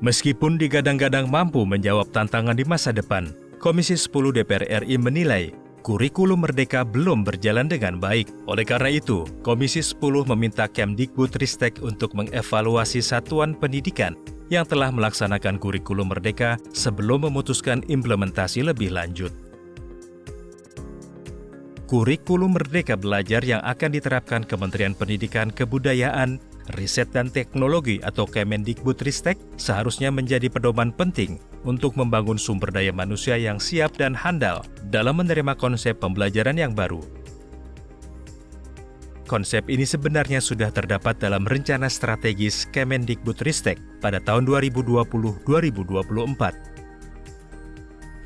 Meskipun digadang-gadang mampu menjawab tantangan di masa depan, Komisi 10 DPR RI menilai kurikulum Merdeka belum berjalan dengan baik. Oleh karena itu, Komisi 10 meminta Kemdikbudristek untuk mengevaluasi satuan pendidikan yang telah melaksanakan kurikulum Merdeka sebelum memutuskan implementasi lebih lanjut. Kurikulum Merdeka Belajar yang akan diterapkan Kementerian Pendidikan Kebudayaan, Riset dan Teknologi atau Kemendikbudristek seharusnya menjadi pedoman penting untuk membangun sumber daya manusia yang siap dan handal dalam menerima konsep pembelajaran yang baru. Konsep ini sebenarnya sudah terdapat dalam rencana strategis Kemendikbudristek pada tahun 2020-2024.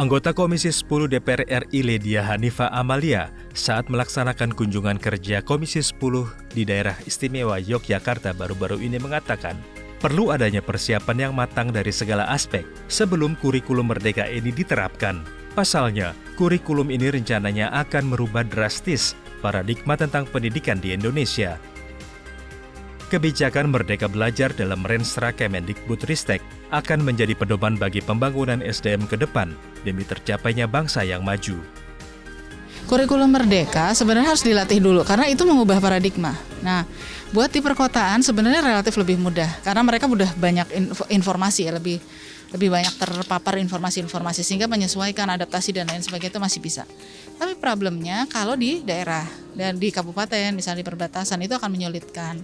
Anggota Komisi 10 DPR RI Ledia Hanifa Amalia saat melaksanakan kunjungan kerja Komisi 10 di daerah istimewa Yogyakarta baru-baru ini mengatakan, perlu adanya persiapan yang matang dari segala aspek sebelum kurikulum Merdeka ini diterapkan. Pasalnya, kurikulum ini rencananya akan merubah drastis paradigma tentang pendidikan di Indonesia. Kebijakan Merdeka Belajar dalam Renstra Kemendikbudristek akan menjadi pedoman bagi pembangunan SDM ke depan demi tercapainya bangsa yang maju. Kurikulum Merdeka sebenarnya harus dilatih dulu karena itu mengubah paradigma. Nah, buat di perkotaan sebenarnya relatif lebih mudah karena mereka udah banyak informasi ya, lebih banyak terpapar informasi-informasi sehingga menyesuaikan adaptasi dan lain sebagainya itu masih bisa. Tapi problemnya kalau di daerah dan di kabupaten misalnya di perbatasan itu akan menyulitkan.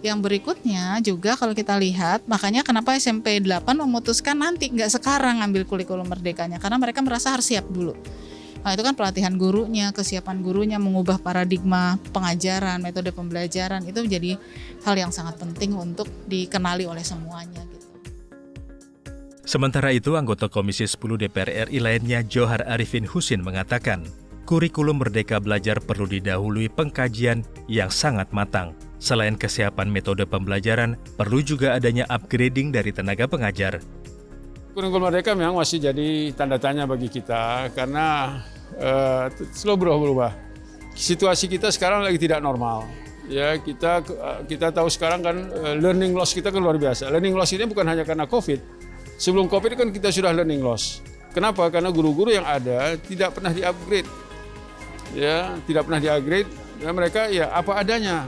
Yang berikutnya juga kalau kita lihat makanya kenapa SMP 8 memutuskan nanti nggak sekarang ambil kurikulum merdekanya karena mereka merasa harus siap dulu. Nah itu kan pelatihan gurunya, kesiapan gurunya, mengubah paradigma pengajaran, metode pembelajaran itu menjadi hal yang sangat penting untuk dikenali oleh semuanya gitu. Sementara itu, anggota Komisi 10 DPR RI lainnya Johar Arifin Husin mengatakan, kurikulum Merdeka Belajar perlu didahului pengkajian yang sangat matang. Selain kesiapan metode pembelajaran, perlu juga adanya upgrading dari tenaga pengajar. Kurikulum Merdeka memang masih jadi tanda tanya bagi kita karena selalu berubah-ubah. Situasi kita sekarang lagi tidak normal. Ya, kita tahu sekarang kan learning loss kita kan luar biasa. Learning loss ini bukan hanya karena Covid. Sebelum Covid kan kita sudah learning loss. Kenapa? Karena guru-guru yang ada tidak pernah di-upgrade. Ya, tidak pernah di-upgrade dan mereka ya apa adanya.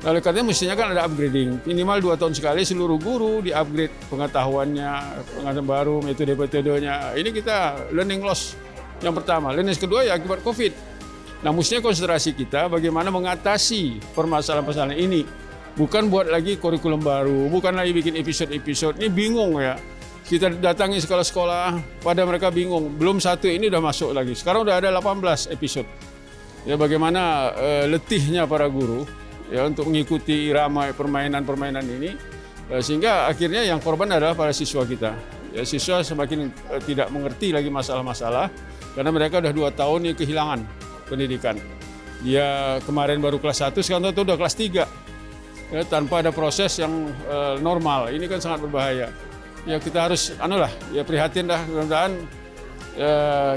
Lalu katanya mestinya kan ada upgrading. Minimal 2 tahun sekali seluruh guru di-upgrade pengetahuannya, pengetahuan baru, metode-metodenya. Ini kita learning loss yang pertama. Learning loss kedua ya akibat Covid. Nah, mestinya konsentrasi kita bagaimana mengatasi permasalahan-permasalahan ini. Bukan buat lagi kurikulum baru, bukan lagi bikin episode-episode. Ini bingung ya. Kita datangi sekolah-sekolah, pada mereka bingung. Belum satu ini udah masuk lagi. Sekarang udah ada 18 episode. Ya bagaimana letihnya para guru ya untuk mengikuti irama permainan-permainan ini. Sehingga akhirnya yang korban adalah para siswa kita. Ya, siswa semakin tidak mengerti lagi masalah-masalah karena mereka udah 2 tahun yang kehilangan pendidikan. Dia kemarin baru kelas 1, sekarang udah kelas 3. Ya, tanpa ada proses yang normal. Ini kan sangat berbahaya. Ya kita harus prihatin dah, mudah-mudahan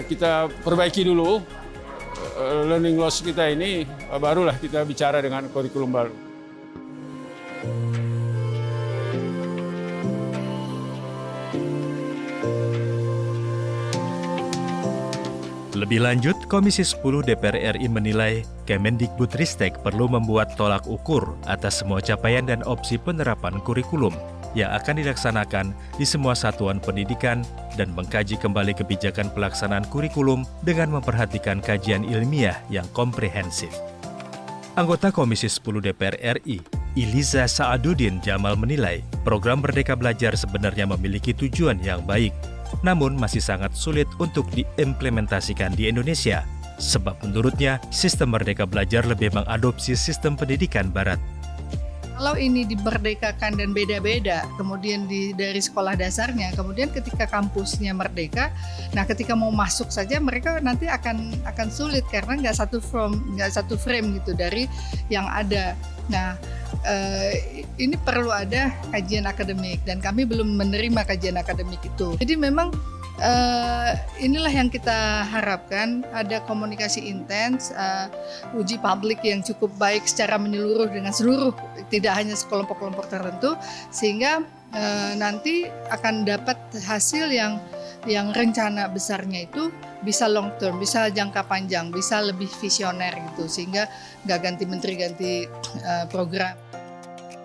kita perbaiki dulu learning loss kita ini, barulah kita bicara dengan kurikulum baru. Lebih lanjut, Komisi 10 DPR RI menilai Kemendikbudristek perlu membuat tolak ukur atas semua capaian dan opsi penerapan kurikulum yang akan dilaksanakan di semua satuan pendidikan dan mengkaji kembali kebijakan pelaksanaan kurikulum dengan memperhatikan kajian ilmiah yang komprehensif. Anggota Komisi 10 DPR RI, Iliza Sa'aduddin Jamal menilai program Merdeka Belajar sebenarnya memiliki tujuan yang baik, namun masih sangat sulit untuk diimplementasikan di Indonesia, sebab menurutnya sistem Merdeka Belajar lebih mengadopsi sistem pendidikan Barat. Kalau ini dimerdekakan dan beda-beda, kemudian dari sekolah dasarnya, kemudian ketika kampusnya merdeka, nah ketika mau masuk saja mereka nanti akan sulit karena nggak satu frame gitu dari yang ada. Nah ini perlu ada kajian akademik dan kami belum menerima kajian akademik itu. Jadi memang inilah yang kita harapkan, ada komunikasi intens, uji publik yang cukup baik secara menyeluruh dengan seluruh, tidak hanya kelompok-kelompok tertentu, sehingga nanti akan dapat hasil yang rencana besarnya itu bisa long term, bisa jangka panjang, bisa lebih visioner gitu, sehingga nggak ganti menteri, ganti program.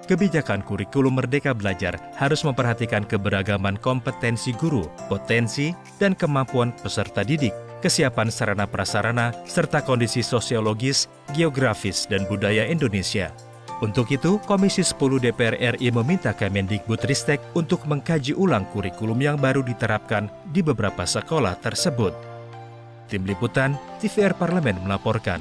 Kebijakan kurikulum Merdeka Belajar harus memperhatikan keberagaman kompetensi guru, potensi, dan kemampuan peserta didik, kesiapan sarana prasarana, serta kondisi sosiologis, geografis, dan budaya Indonesia. Untuk itu, Komisi 10 DPR RI meminta Kemendikbudristek untuk mengkaji ulang kurikulum yang baru diterapkan di beberapa sekolah tersebut. Tim Liputan, TVR Parlemen melaporkan.